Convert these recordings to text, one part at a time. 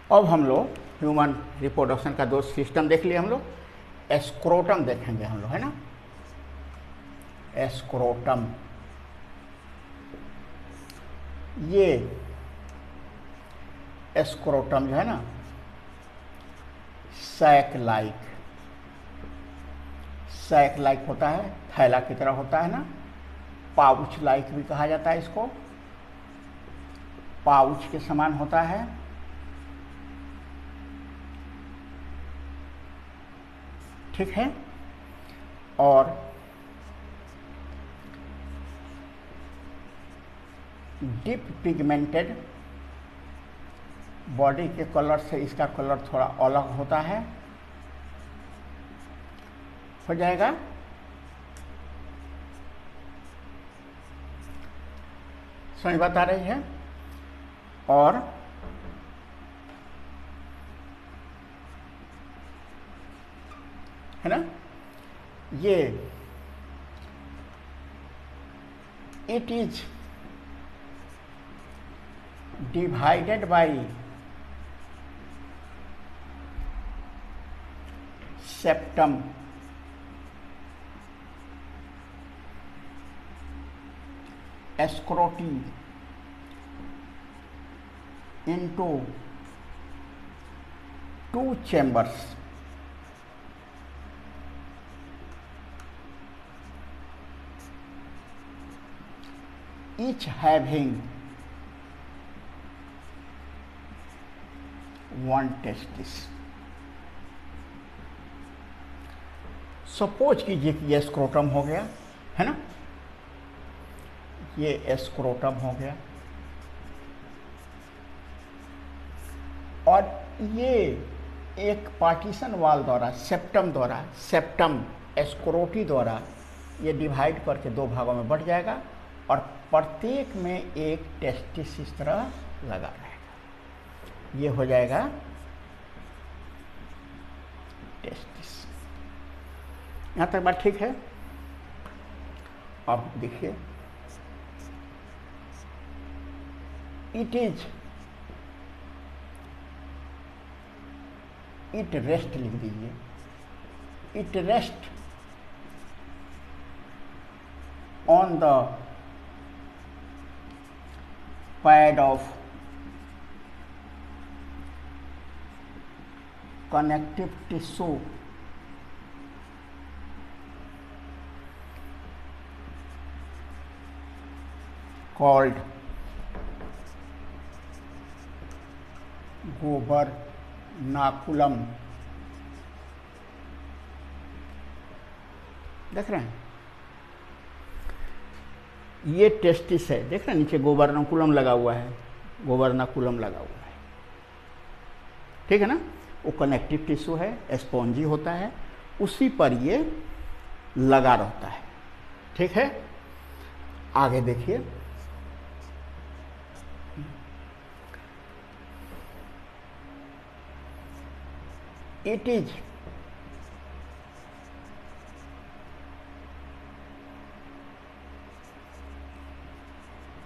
अब हम लोग ह्यूमन रिप्रोडक्शन का दो सिस्टम देख लिए हम लोग। एस्क्रोटम देखेंगे हम लोग, है ना। एस्क्रोटम, ये एस्क्रोटम जो है ना सैक लाइक होता है, थैला की तरह होता है ना। पाउच लाइक भी कहा जाता है इसको, पाउच के समान होता है। ठीक है। और डीप पिगमेंटेड, बॉडी के कलर से इसका कलर थोड़ा अलग होता है। हो जाएगा। समझ बात आ रही है। और है ना, ये it is divided by septum, scroti into two chambers, each having one testis। सपोज कीजिए कि ये स्क्रोटम हो गया, है ना, ये स्क्रोटम हो गया, और ये एक पार्टीशन वाल द्वारा, सेप्टम एस्क्रोटी द्वारा ये डिवाइड करके दो भागों में बढ़ जाएगा, और प्रत्येक में एक टेस्टिस इस तरह लगा रहेगा। ये हो जाएगा टेस्टिस। यहाँ तक बात ठीक है। अब देखिए, इट रेस्ट लिख दीजिए। It rest on the pad of connective tissue called gubernaculum. देख रहे हैं, ये टेस्टिस है, देख रहे हैं नीचे गोबरनाकुलम लगा हुआ है, गोबरनाकुलम लगा हुआ है। ठीक है ना, वो कनेक्टिव टिश्यू है, स्पॉन्जी होता है, उसी पर ये लगा रहता है। ठीक है, आगे देखिए। It is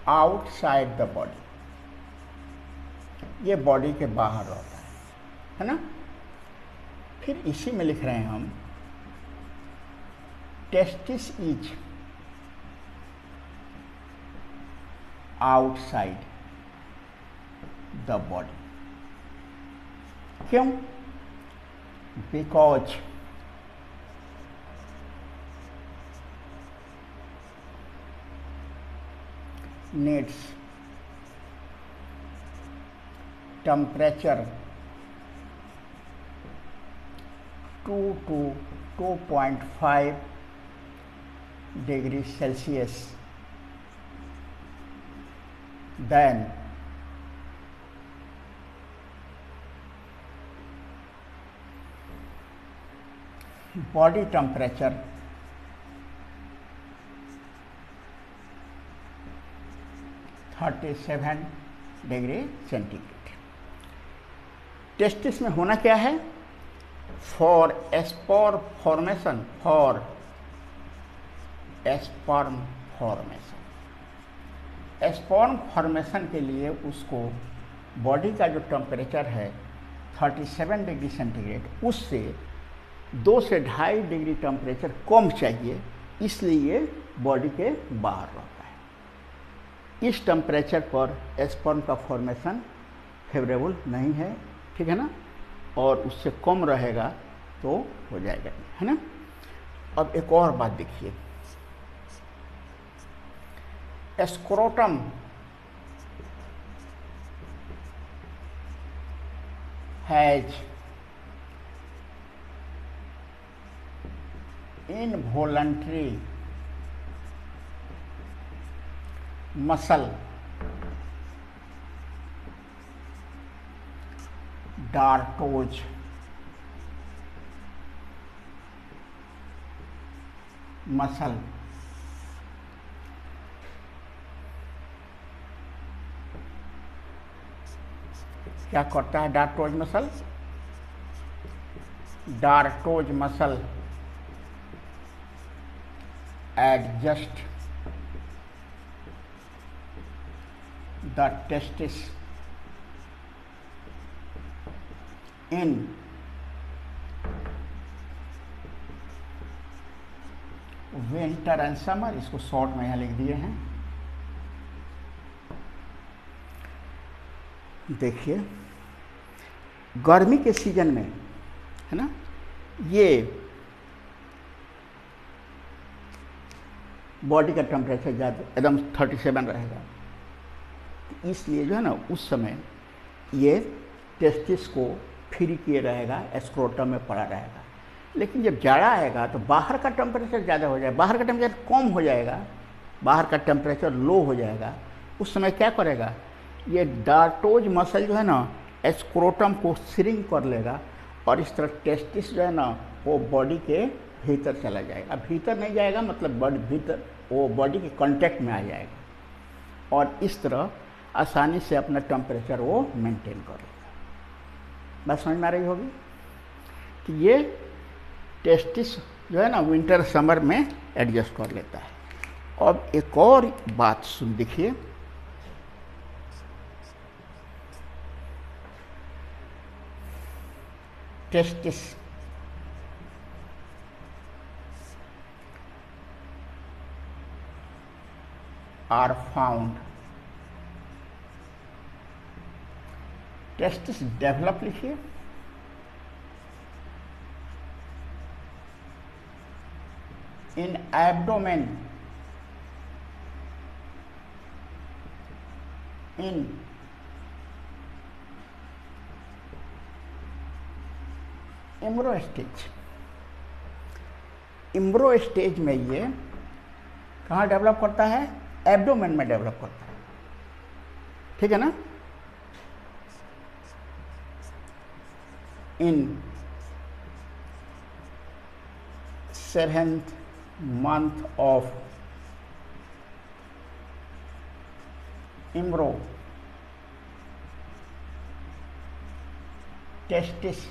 outside the body, ये बॉडी के बाहर रहता है ना। फिर इसी में लिख रहे हैं हम, testis is outside the body. क्यों? Because needs temperature 2 to 2.5 degrees Celsius then body temperature 37 degree centigrade. Testis में होना क्या है? For sperm formation, sperm formation के लिए उसको बॉडी का जो टेम्परेचर है 37 डिग्री सेंटीग्रेड, उससे 2 से 2.5 डिग्री टेम्परेचर कम चाहिए, इसलिए ये बॉडी के बाहर रहता है। इस टेम्परेचर पर स्पर्म का फॉर्मेशन फेवरेबल नहीं है, ठीक है ना, और उससे कम रहेगा तो हो जाएगा, है ना। अब एक और बात देखिए, scrotum has involuntary muscle dartos muscle क्या करता है dartos muscle? Dartos muscle adjust the testis in winter and summer, इसको शॉर्ट में यहाँ लिख दिए हैं। देखिए गर्मी के सीजन में, है ना, ये बॉडी का टेम्परेचर ज़्यादा एकदम 37 रहेगा, इसलिए जो है ना उस समय ये टेस्टिस को फ्री किए रहेगा, स्क्रोटम में पड़ा रहेगा। लेकिन जब जाड़ा आएगा तो बाहर का टेम्परेचर ज़्यादा हो जाएगा, बाहर का टेम्परेचर कम हो जाएगा, बाहर का टेम्परेचर लो हो जाएगा। उस समय क्या करेगा, ये डार्टोज मसल जो है ना स्क्रोटम को श्रिंक कर लेगा और इस तरह टेस्टिस जो है ना वो बॉडी के भीतर चला जाएगा। भीतर नहीं जाएगा मतलब बॉडी भीतर, वो बॉडी के कांटेक्ट में आ जाएगा और इस तरह आसानी से अपना टेम्परेचर वो मेंटेन कर लेगा। बात समझ में आ रही होगी कि ये टेस्टिस जो है ना विंटर समर में एडजस्ट कर लेता है। अब एक और बात सुन देखिए, testis are found, testis develop लिखिए, in abdomen, in एम्ब्रो stage. एम्ब्रो stage में ये कहाँ डेवलप करता है, एब्डोमेन में डेवलप करता है, ठीक है ना। इन 7th month of एम्ब्रो testis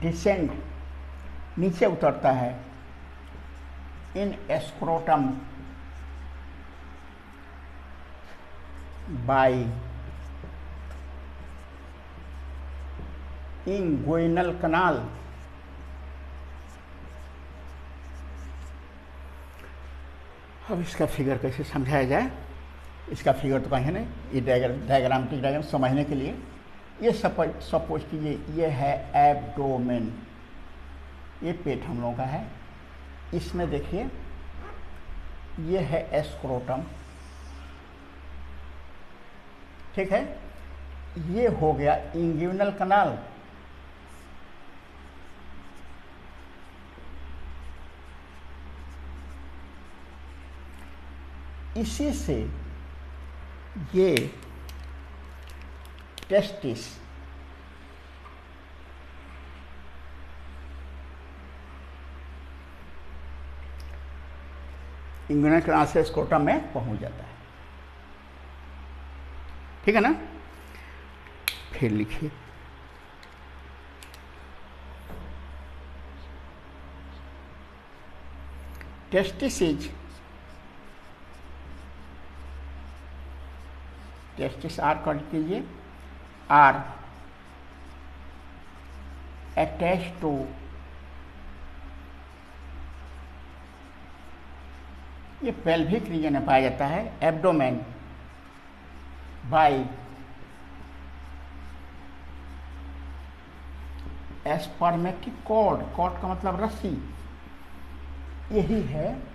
descend नीचे उतरता है इन स्क्रोटम बाय इंगुइनल कनाल। अब इसका फिगर कैसे समझाया जाए, इसका फिगर तो कहीं नहीं, ये डायग्रामेटिक डायग्राम समझने के लिए ये सपोज कीजिए ये है एब्डोमेन, ये पेट हम लोगों का है, इसमें देखिए ये है स्क्रोटम, ठीक है, ये हो गया इंग्यूनल कनाल, इसी से ये टेस्टिस इंग्यूनल कनाल से स्क्रोटम में पहुंच जाता है, ठीक है ना। फिर लिखिए टेस्टिस इज टेस्टिस आर कर कीजिए, आर अटैच टू ये पेल्विक रीजन में पाया जाता है, abdomen by spermatic cord, cord का मतलब रस्सी, यही है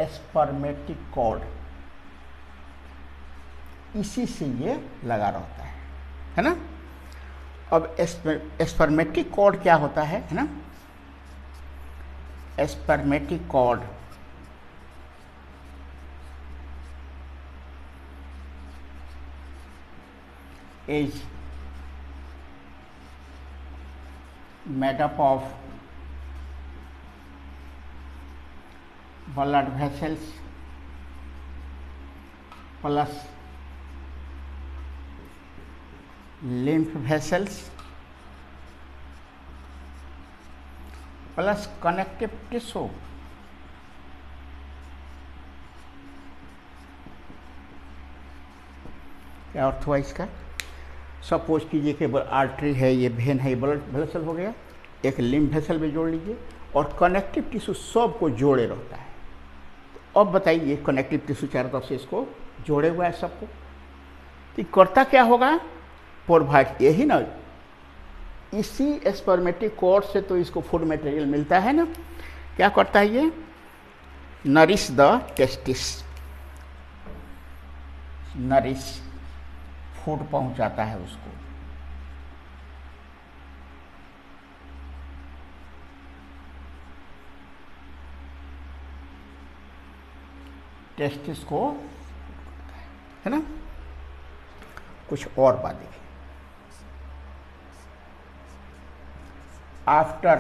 स्पर्मेटिक कॉर्ड, इसी से ये लगा रहता है ना। अब स्पर्मेटिक कॉर्ड क्या होता है ना, spermatic cord is made up of blood vessels plus lymph vessels plus connective tissue। क्या अर्थ हुआ इसका? सपोज कीजिए कि आर्टरी है, ये वेन है, ये ब्लड वेसल हो गया, एक लिम्फ वेसल भी जोड़ लीजिए और कनेक्टिव टिश्यू सब को जोड़े रहता है। तो अब बताइए कनेक्टिव टिश्यू चारों तरफ से इसको जोड़े हुआ है सबको, तो करता क्या होगा? प्रोवाइड, यही ना, इसी स्पर्मेटिक कॉर्ड से तो इसको फूड मटेरियल मिलता है ना। क्या करता है ये? Nourish the testis, nourish food पहुंचाता है उसको। टेस्टिस को है ना। कुछ और बात देखिए, आफ्टर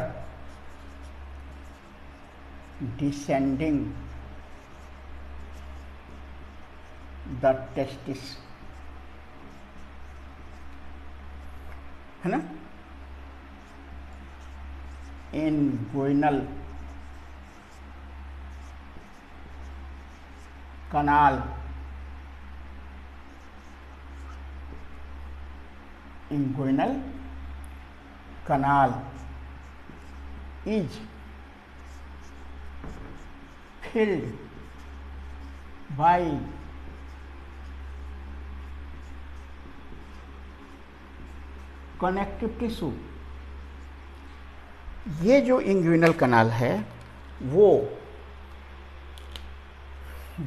डिसेंडिंग द टेस्टिस, है ना, inguinal canal, inguinal canal is filled by connective tissue. ये जो इंग्विनल कनाल है वो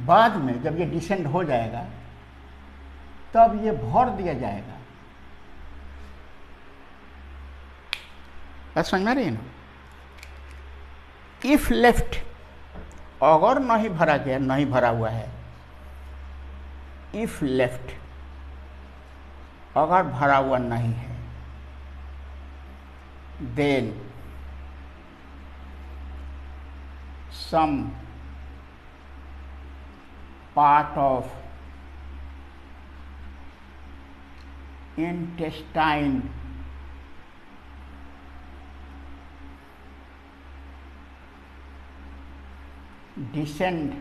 बाद में जब ये डिसेंड हो जाएगा तब ये भर दिया जाएगा। बात समझ में आ रही है ना? इफ लेफ्ट, अगर नहीं भरा गया, नहीं भरा हुआ है, इफ लेफ्ट, अगर भरा हुआ नहीं है, then some part of intestine descend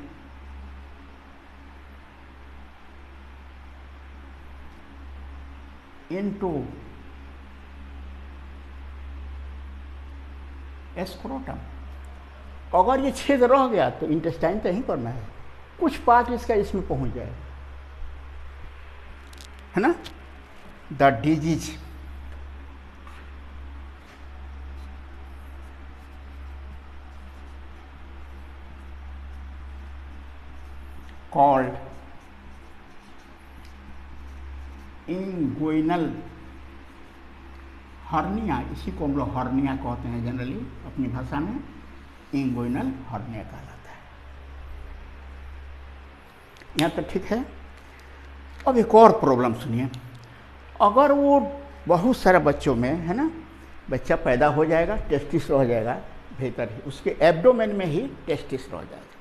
into scrotum. अगर ये छेद रह गया तो इंटेस्टाइन तो यहीं करना है, कुछ पार्ट इसका इसमें पहुंच जाएगा, है ना। The disease called inguinal hernia, इसी को हम लोग हर्निया कहते हैं जनरली अपनी भाषा में, इंगुइनल हर्निया कहलाता है। यहाँ तक ठीक है। अब एक और प्रॉब्लम सुनिए, अगर वो बहुत सारे बच्चों में, है ना, बच्चा पैदा हो जाएगा, टेस्टिस रह जाएगा भीतर ही, उसके एब्डोमेन में ही टेस्टिस रह जाएगा,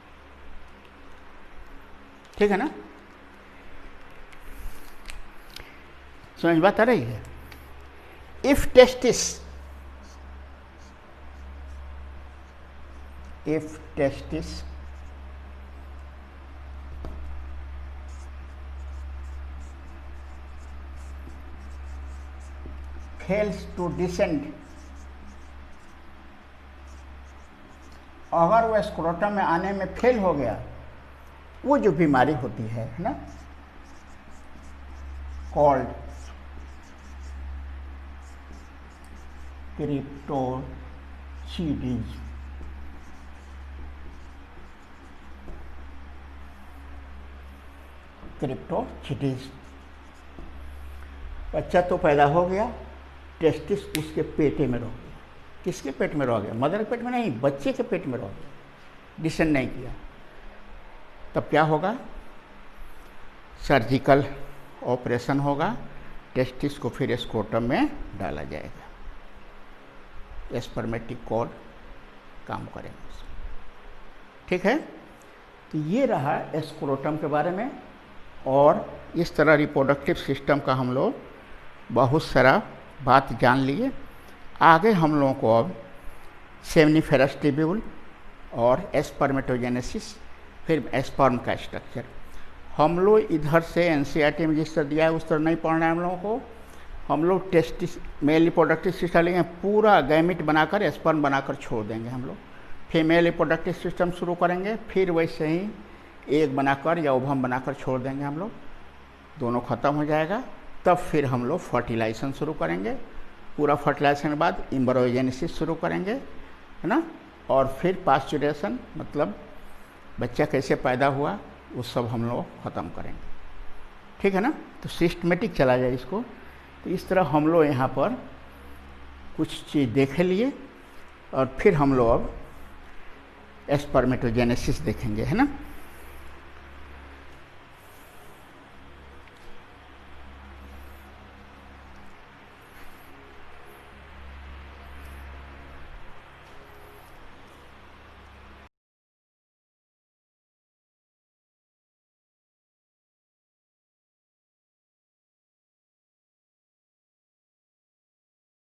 ठीक है ना। समझ बात आ रही है? if testis fails to descend, अगर वो स्क्रोटम में आने में फेल हो गया, वो जो बीमारी होती है ना, कॉल्ड क्रिप्टोचिडीज, क्रिप्टोचिडीज। बच्चा तो पैदा हो गया, टेस्टिस उसके पेटे में रह गया। किसके पेट में रह गया? मदर के पेट में नहीं, बच्चे के पेट में रह गया, डिसेंड नहीं किया। तब क्या होगा? सर्जिकल ऑपरेशन होगा, टेस्टिस को फिर स्क्रोटम में डाला जाएगा, स्पर्मेटिक कॉर्ड काम करेंगे। ठीक है, तो ये रहा स्क्रोटम के बारे में। और इस तरह रिप्रोडक्टिव सिस्टम का हम लोग बहुत सारा बात जान लिए। आगे हम लोगों को अब सेमनीफेरस ट्यूब्यूल और स्पर्मेटोजेनेसिस, फिर स्पर्म का स्ट्रक्चर। हम लोग इधर से एनसीईआरटी में जिस तरह दिया है उस तरह नहीं पढ़ना है हम लोगों को। हम लोग टेस्टिस मेल रिप्रोडक्टिव सिस्टम लेंगे, पूरा गैमिट बनाकर स्पर्म बनाकर छोड़ देंगे हम लोग। फीमेल रिप्रोडक्टिव सिस्टम शुरू करेंगे, फिर वैसे ही एग बनाकर या ओवम बनाकर छोड़ देंगे हम लोग, दोनों ख़त्म हो जाएगा। तब फिर हम लोग फर्टिलाइजेशन शुरू करेंगे, पूरा फर्टिलाइजेशन के बाद एम्ब्रियोजेनेसिस शुरू करेंगे, है ना। और फिर पास्चुरेशन, मतलब बच्चा कैसे पैदा हुआ वो सब हम लोग ख़त्म करेंगे। ठीक है ना, तो सिस्टमेटिक चला जाए इसको। तो इस तरह हम लोग यहाँ पर कुछ चीज़ देख लिए और फिर हम लोग अब स्पर्मेटोजेनेसिस देखेंगे, है ना।